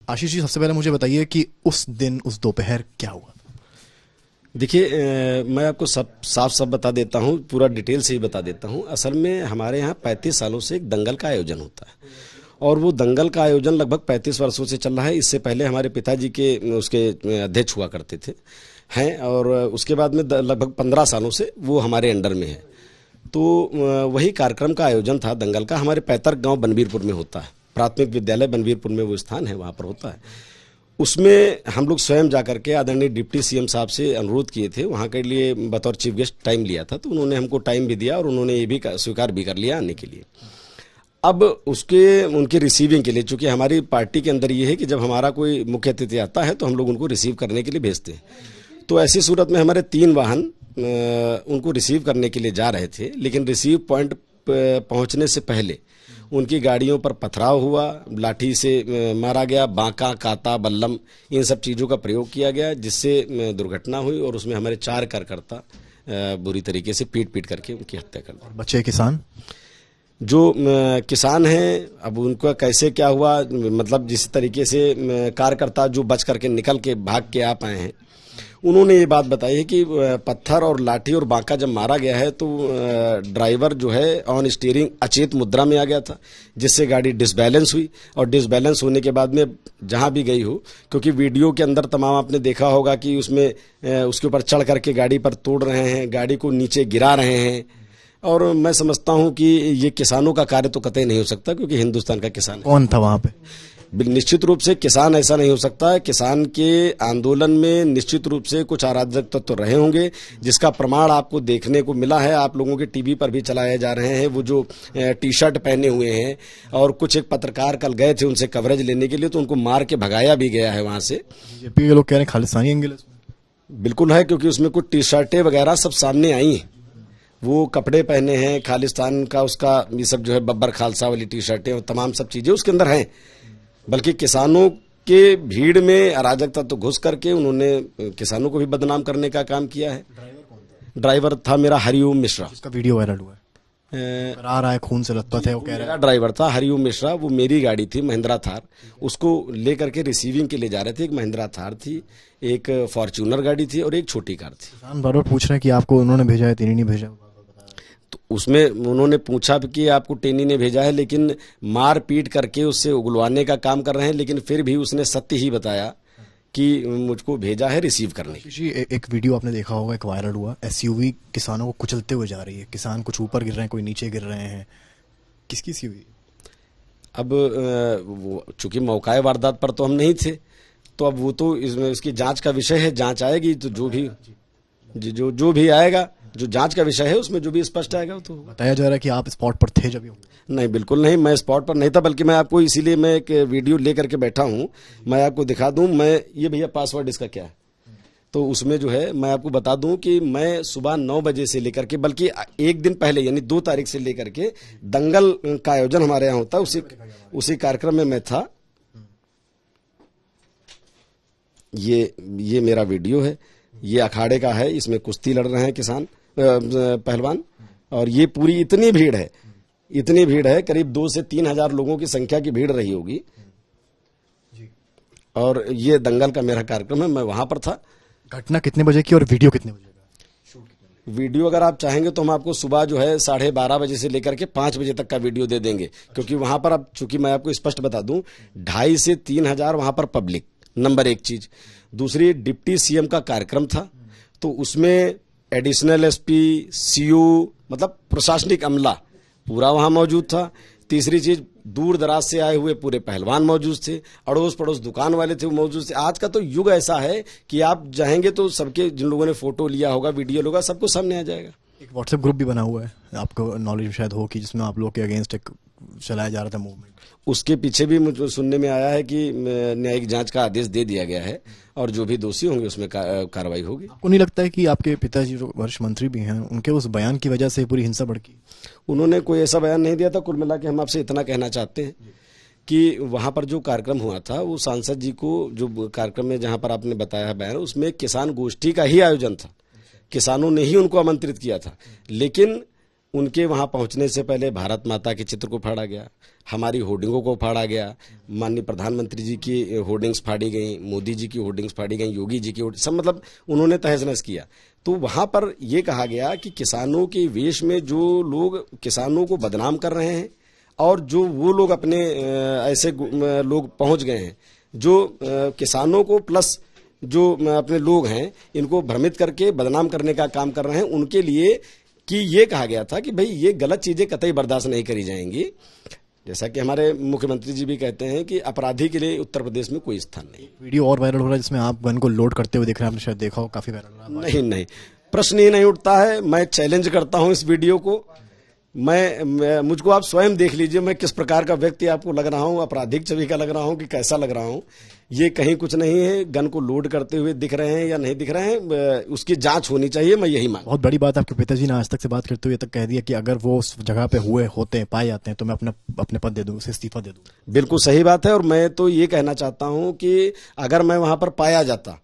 आशीष जी, सबसे पहले मुझे बताइए कि उस दिन, उस दोपहर क्या हुआ? देखिए, मैं आपको साफ बता देता हूँ, पूरा डिटेल से ही बता देता हूँ। असल में हमारे यहाँ 35 सालों से एक दंगल का आयोजन होता है और वो दंगल का आयोजन लगभग 35 वर्षों से चल रहा है। इससे पहले हमारे पिताजी के उसके अध्यक्ष हुआ करते थे हैं, और उसके बाद में लगभग 15 सालों से वो हमारे अंडर में है। तो वही कार्यक्रम का आयोजन था दंगल का। हमारे पैतृक गाँव बनवीरपुर में होता है, प्राथमिक विद्यालय बनवीरपुर में वो स्थान है, वहाँ पर होता है। उसमें हम लोग स्वयं जाकर के आदरणीय डिप्टी सीएम साहब से अनुरोध किए थे, वहाँ के लिए बतौर चीफ गेस्ट टाइम लिया था, तो उन्होंने हमको टाइम भी दिया और उन्होंने ये भी स्वीकार भी कर लिया आने के लिए। अब उनके रिसीविंग के लिए, चूंकि हमारी पार्टी के अंदर ये है कि जब हमारा कोई मुख्य अतिथि आता है तो हम लोग उनको रिसीव करने के लिए भेजते हैं। तो ऐसी सूरत में हमारे 3 वाहन उनको रिसीव करने के लिए जा रहे थे, लेकिन रिसीव पॉइंट पहुंचने से पहले उनकी गाड़ियों पर पथराव हुआ, लाठी से मारा गया, बांका, काता, बल्लम, इन सब चीज़ों का प्रयोग किया गया, जिससे दुर्घटना हुई और उसमें हमारे 4 कार्यकर्ता बुरी तरीके से पीट करके उनकी हत्या कर दी। बच्चे किसान जो किसान हैं, अब उनका कैसे क्या हुआ, मतलब जिस तरीके से कार्यकर्ता जो बच करके निकल के भाग के आ पाए हैं, उन्होंने ये बात बताई है कि पत्थर और लाठी और बांका जब मारा गया है तो ड्राइवर जो है ऑन स्टीयरिंग अचेत मुद्रा में आ गया था, जिससे गाड़ी डिसबैलेंस हुई और डिसबैलेंस होने के बाद में जहां भी गई हो, क्योंकि वीडियो के अंदर तमाम आपने देखा होगा कि उसमें उसके ऊपर चढ़ करके गाड़ी पर तोड़ रहे हैं, गाड़ी को नीचे गिरा रहे हैं। और मैं समझता हूं कि ये किसानों का कार्य तो कतई नहीं हो सकता, क्योंकि हिंदुस्तान का किसान कौन था वहां पे? निश्चित रूप से किसान ऐसा नहीं हो सकता है। किसान के आंदोलन में निश्चित रूप से कुछ अराजक तत्व रहे होंगे, जिसका प्रमाण आपको देखने को मिला है। आप लोगों के टीवी पर भी चलाए जा रहे हैं वो जो टी शर्ट पहने हुए हैं, और कुछ एक पत्रकार कल गए थे उनसे कवरेज लेने के लिए, तो उनको मार के भगाया भी गया है वहां से। बीजेपी के लोग कह रहे हैं खालिस्तानी एंगल बिल्कुल है, क्योंकि उसमें कुछ टी शर्टें वगैरह सब सामने आई हैं, वो कपड़े पहने हैं खालिस्तान का, उसका ये सब जो है बब्बर खालसा वाली टी शर्टें और तमाम सब चीजें उसके अंदर हैं। बल्कि किसानों के भीड़ में अराजक तत्व घुस करके उन्होंने किसानों को भी बदनाम करने का काम किया है। ड्राइवर था मेरा हरिओम मिश्रा, जिसका वीडियो वायरल हुआ है, आ रहा है, खून से लथपथ है, वो कह रहा है। ड्राइवर था हरिओम मिश्रा, वो मेरी गाड़ी थी महिंद्रा थार, उसको लेकर के रिसीविंग के लिए जा रहे थे। एक महिंद्रा थार थी, एक फॉर्च्यूनर गाड़ी थी और एक छोटी कार थी। किसान बार बार पूछ रहे हैं कि आपको उन्होंने भेजा है, तेनी नहीं भेजा। तो उसमें उन्होंने पूछा कि आपको टेनी ने भेजा है, लेकिन मार पीट करके उससे उगलवाने का काम कर रहे हैं, लेकिन फिर भी उसने सत्य ही बताया कि मुझको भेजा है रिसीव करने। एक वीडियो आपने देखा होगा, एक वायरल हुआ, एसयूवी किसानों को कुचलते हुए जा रही है, किसान कुछ ऊपर गिर रहे हैं, कोई नीचे गिर रहे हैं। किसकी एसयूवी? अब वो चूंकि मौकाए वारदात पर तो हम नहीं थे, तो अब वो तो इसमें इसकी जांच का विषय है, जांच आएगी तो जो भी आएगा, जो जांच का विषय है उसमें जो भी स्पष्ट आएगा। तो बताया जा रहा है कि आप स्पॉट पर थे जब? नहीं, बिल्कुल नहीं, मैं स्पॉट पर नहीं था, बल्कि मैं आपको इसीलिए मैं एक वीडियो लेकर के बैठा हूं, मैं आपको दिखा दूं। मैं ये भैया पासवर्ड इसका क्या है, तो उसमें जो है मैं आपको बता दूं कि मैं सुबह 9 बजे से लेकर के, बल्कि एक दिन पहले यानी 2 तारीख से लेकर के दंगल का आयोजन हमारे यहाँ होता है, उसी कार्यक्रम में मैं था। ये मेरा वीडियो है, ये अखाड़े का है, इसमें कुश्ती लड़ रहे हैं किसान पहलवान, और ये पूरी इतनी भीड़ है, करीब 2 से 3 हजार लोगों की संख्या की भीड़ रही होगी। और ये दंगल का मेरा कार्यक्रम है, मैं वहां पर था। घटना कितने बजे की और वीडियो कितने बजे का? वीडियो अगर आप चाहेंगे तो हम आपको सुबह जो है 12:30 बजे से लेकर के 5 बजे तक का वीडियो दे देंगे, क्योंकि वहां पर अब चूंकि मैं आपको स्पष्ट बता दूं, 2.5 से 3 हजार वहां पर पब्लिक, नंबर 1 चीज। दूसरी, डिप्टी सीएम का कार्यक्रम था, तो उसमें एडिशनल एसपी, सीओ, मतलब प्रशासनिक अमला पूरा वहां मौजूद था। तीसरी चीज, दूर दराज से आए हुए पूरे पहलवान मौजूद थे, अड़ोस पड़ोस दुकान वाले थे वो मौजूद थे। आज का तो युग ऐसा है कि आप चाहेंगे तो सबके, जिन लोगों ने फोटो लिया होगा, वीडियो होगा, सबको सामने आ जाएगा। एक व्हाट्सएप ग्रुप भी बना हुआ है, आपको नॉलेज शायद हो, कि जिसमें आप लोग के अगेंस्ट एक चलाया जा रहा था मूवमेंट। उसके पीछे भी मुझे सुनने में आया है कि न्यायिक जांच का आदेश दे दिया गया है और जो भी दोषी होंगे उसमें कार्रवाई होगी। आपको नहीं लगता है कि आपके पिताजी जो वरिष्ठ मंत्री भी हैं, उनके उस बयान की वजह से पूरी हिंसा भड़की? उन्होंने कोई ऐसा बयान नहीं दिया था। कुल मिला के हम आपसे इतना कहना चाहते हैं कि वहां पर जो कार्यक्रम हुआ था, वो सांसद जी को जो कार्यक्रम में जहां पर आपने बताया बयान, उसमें किसान गोष्ठी का ही आयोजन था, किसानों ने ही उनको आमंत्रित किया था। लेकिन उनके वहां पहुंचने से पहले भारत माता के चित्र को फाड़ा गया, हमारी होर्डिंगों को फाड़ा गया, माननीय प्रधानमंत्री जी की होर्डिंग्स फाड़ी गई, मोदी जी की होर्डिंग्स फाड़ी गई, योगी जी की सब मतलब उन्होंने तहस नहस किया। तो वहां पर यह कहा गया कि किसानों के वेश में जो लोग किसानों को बदनाम कर रहे हैं और जो वो लोग अपने ऐसे लोग पहुंच गए हैं जो किसानों को प्लस जो अपने लोग हैं इनको भ्रमित करके बदनाम करने का काम कर रहे हैं, उनके लिए कि ये कहा गया था कि भाई ये गलत चीजें कतई बर्दाश्त नहीं करी जाएंगी। जैसा कि हमारे मुख्यमंत्री जी भी कहते हैं कि अपराधी के लिए उत्तर प्रदेश में कोई स्थान नहीं। वीडियो और वायरल हो रहा है जिसमें आप गन को लोड करते हुए दिख रहे हैं, आपने शायद देखा हो, काफी वायरल हो रहा है। नहीं, प्रश्न ही नहीं उठता है। मैं चैलेंज करता हूं इस वीडियो को। मैं मुझको आप स्वयं देख लीजिए, मैं किस प्रकार का व्यक्ति आपको लग रहा हूं, आपराधिक छवि का लग रहा हूं कि कैसा लग रहा हूं। ये कहीं कुछ नहीं है। गन को लोड करते हुए दिख रहे हैं या नहीं दिख रहे हैं, उसकी जांच होनी चाहिए, मैं यही मांग। बहुत बड़ी बात है, आपके पिताजी ने आज तक से बात करते हुए तक कह दिया कि अगर वो उस जगह पे होते हैं, पाए जाते हैं, तो मैं अपने पद दे दूं, उसे इस्तीफा दे दूं। बिल्कुल सही बात है। और मैं तो ये कहना चाहता हूं कि अगर मैं वहां पर पाया जाता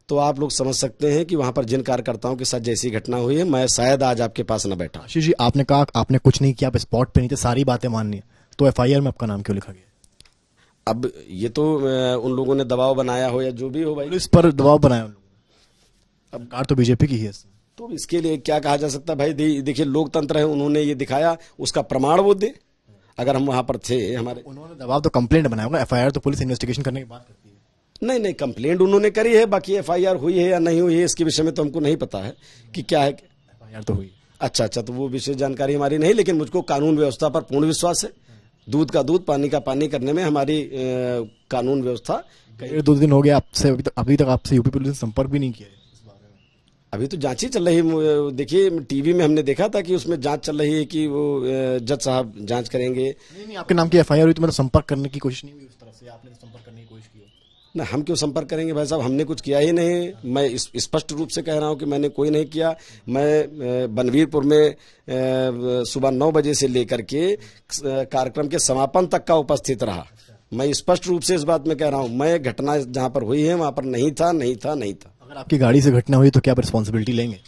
तो आप लोग समझ सकते हैं कि वहां पर जिन कार्यकर्ताओं के साथ जैसी घटना हुई है, मैं शायद आज आपके पास न बैठा। आशीष जी, आपने कहा आपने कुछ नहीं किया, आप स्पॉट पे नहीं थे, सारी बातें माननी है, तो एफआईआर में आपका नाम क्यों लिखा गया? अब ये तो उन लोगों ने दबाव बनाया हो या जो भी हो भाई, पुलिस पर दबाव बनाया उन लोगों ने। अब कार तो बीजेपी की है। तो इसके लिए क्या कहा जा सकता है भाई? देखिए लोकतंत्र है, उन्होंने ये दिखाया, उसका प्रमाण वो दे। अगर हम वहां पर थे, हमारे उन्होंने दबाव तो कंप्लेंट बनाया होगा, एफआईआर तो पुलिस इन्वेस्टिगेशन करने की बात करती है। नहीं, कंप्लेंट उन्होंने करी है, बाकी एफआईआर हुई है या नहीं हुई है इसके विषय में तो हमको नहीं पता है कि क्या है। एफआईआर तो हुई। अच्छा, तो वो विशेष जानकारी हमारी नहीं, लेकिन मुझको कानून व्यवस्था पर पूर्ण विश्वास है। दूध का दूध, पानी का पानी करने में हमारी कानून व्यवस्था। 2 दिन हो गया आपसे, अभी तक आपसे यूपी पुलिस ने संपर्क भी नहीं किया है इस बारे में। अभी तो जांच ही चल रही है। देखिए टीवी में हमने देखा था कि उसमें जांच चल रही है कि वो जज साहब जांच करेंगे। नहीं, आपके नाम की एफआईआर हुई तो मतलब संपर्क करने की कोशिश नहीं हुई उस तरफ से? आपने संपर्क करने की कोशिश की? ना, हम क्यों संपर्क करेंगे भाई साहब, हमने कुछ किया ही नहीं। मैं स्पष्ट रूप से कह रहा हूं कि मैंने कोई नहीं किया। मैं बनवीरपुर में सुबह 9 बजे से लेकर के कार्यक्रम के समापन तक का उपस्थित रहा। मैं स्पष्ट रूप से इस बात में कह रहा हूं, मैं घटना जहां पर हुई है वहां पर नहीं था। अगर आपकी गाड़ी से घटना हुई तो क्या आप रिस्पॉन्सिबिलिटी लेंगे?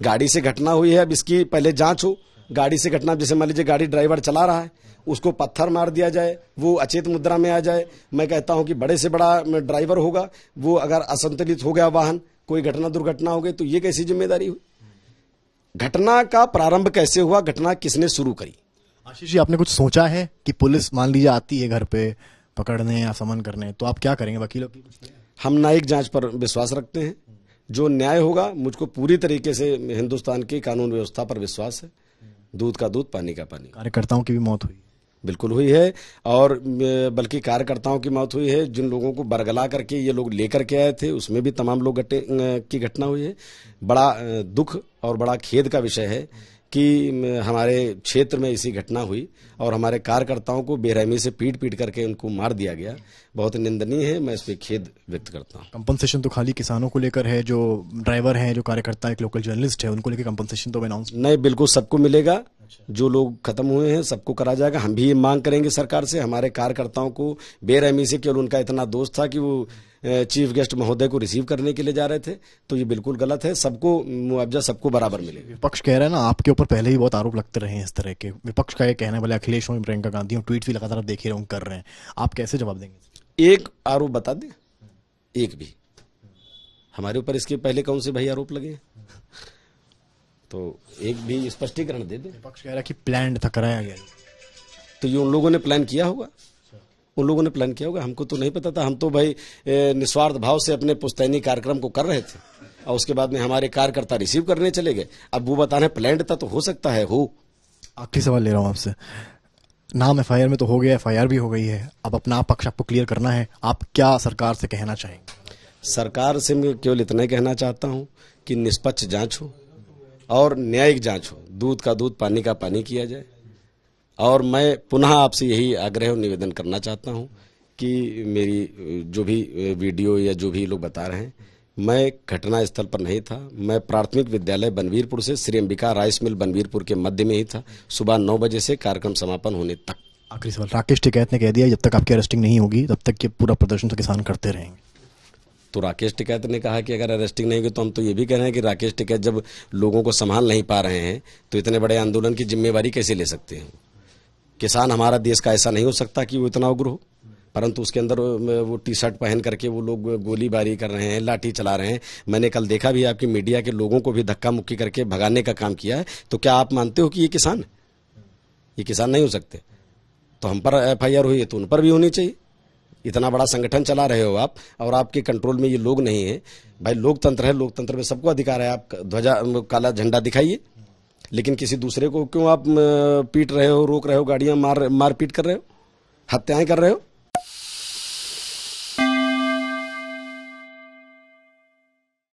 गाड़ी से घटना हुई है, अब इसकी पहले जांच हो। गाड़ी से घटना, जैसे मान लीजिए गाड़ी ड्राइवर चला रहा है, उसको पत्थर मार दिया जाए, वो अचेत मुद्रा में आ जाए, मैं कहता हूं कि बड़े से बड़ा ड्राइवर होगा, वो अगर असंतुलित हो गया वाहन, कोई घटना दुर्घटना हो गई, तो ये कैसी जिम्मेदारी हुई? घटना का प्रारंभ कैसे हुआ, घटना किसने शुरू करी? आशीष जी, आपने कुछ सोचा है कि पुलिस मान लीजिए आती है घर पे पकड़ने या समन करने, तो आप क्या करेंगे? वकीलों की कुछ? हम न्यायिक जांच पर विश्वास रखते हैं। जो न्याय होगा, मुझको पूरी तरीके से हिंदुस्तान की कानून व्यवस्था पर विश्वास है। दूध का दूध, पानी का पानी। कार्यकर्ताओं की भी मौत हुई? बिल्कुल हुई है, और बल्कि कार्यकर्ताओं की मौत हुई है। जिन लोगों को बरगला करके ये लोग लेकर के आए थे, उसमें भी तमाम लोग की घटना हुई है। बड़ा दुख और बड़ा खेद का विषय है कि हमारे क्षेत्र में ऐसी घटना हुई और हमारे कार्यकर्ताओं को बेरहमी से पीट करके उनको मार दिया गया। बहुत निंदनीय है, मैं इस पर खेद व्यक्त करता हूँ। कंपनसेशन तो खाली किसानों को लेकर है, जो ड्राइवर हैं, जो कार्यकर्ता, एक लोकल जर्नलिस्ट है, उनको लेकर कंपनसेशन तो अनाउंस नहीं, बिल्कुल सबको मिलेगा। जो लोग खत्म हुए हैं सबको करा जाएगा। हम भी ये मांग करेंगे सरकार से। हमारे कार्यकर्ताओं को बेरहमी से केवल उनका इतना दोष था कि वो चीफ गेस्ट महोदय को रिसीव करने के लिए जा रहे थे, तो ये बिल्कुल गलत है। सबको मुआवजा, सबको बराबर मिलेगा। विपक्ष कह रहा है ना, आपके ऊपर पहले ही बहुत आरोप लगते रहे हैं इस तरह के। विपक्ष का ये कहना है, भले अखिलेश और प्रियंका गांधी हो, ट्वीट भी लगातार देख ही रहे कर रहे हैं, आप कैसे जवाब देंगे? एक आरोप बता दें, एक भी हमारे ऊपर इसके पहले कौन से भाई आरोप लगे, तो एक भी स्पष्टीकरण दे दे। विपक्ष कह रहा है कि प्लान था, कराया गया, तो ये उन लोगों ने प्लान किया होगा, हमको तो नहीं पता था। हम तो भाई निस्वार्थ भाव से अपने पुश्तैनी कार्यक्रम को कर रहे थे, और उसके बाद में हमारे कार्यकर्ता रिसीव करने चले गए। अब वो बताने प्लान था, तो हो सकता है हो। आखिरी सवाल ले रहा हूं आपसे, नाम एफआईआर में तो हो गया, एफआईआर भी हो गई है, अब अपना पक्ष आपको क्लियर करना है, आप क्या सरकार से कहना चाहेंगे? सरकार से मैं केवल इतना ही कहना चाहता हूं कि निष्पक्ष जांच हो और न्यायिक जांच हो, दूध का दूध, पानी का पानी किया जाए। और मैं पुनः आपसे यही आग्रह और निवेदन करना चाहता हूं कि मेरी जो भी वीडियो या जो भी लोग बता रहे हैं, मैं घटना स्थल पर नहीं था। मैं प्राथमिक विद्यालय बनवीरपुर से श्री अंबिका राइस मिल बनवीरपुर के मध्य में ही था, सुबह 9 बजे से कार्यक्रम समापन होने तक। आखिरी सवाल, राकेश टिकैत ने कह दिया जब तक आपकी अरेस्टिंग नहीं होगी तब तक ये पूरा प्रदर्शन तो किसान करते रहेंगे, तो राकेश टिकैत ने कहा कि अगर अरेस्टिंग नहीं होगी तो हम तो ये भी कह रहे हैं कि राकेश टिकैत जब लोगों को संभाल नहीं पा रहे हैं तो इतने बड़े आंदोलन की जिम्मेवारी कैसे ले सकते हैं। किसान हमारा देश का ऐसा नहीं हो सकता कि वो इतना उग्र हो, परंतु उसके अंदर वो टी शर्ट पहन करके वो लोग गोलीबारी कर रहे हैं, लाठी चला रहे हैं। मैंने कल देखा भी आपकी मीडिया के लोगों को भी धक्का मुक्की करके भगाने का काम किया है। तो क्या आप मानते हो कि ये किसान है? ये किसान नहीं हो सकते। तो हम पर FIR हुई है तो उन पर भी होनी चाहिए। इतना बड़ा संगठन चला रहे हो आप और आपके कंट्रोल में ये लोग नहीं है। भाई लोकतंत्र है, लोकतंत्र में सबको अधिकार है, आप ध्वजा काला झंडा दिखाइए, लेकिन किसी दूसरे को क्यों आप पीट रहे हो, रोक रहे हो, गाड़ियां मार पीट कर रहे हो, हत्याएं कर रहे हो।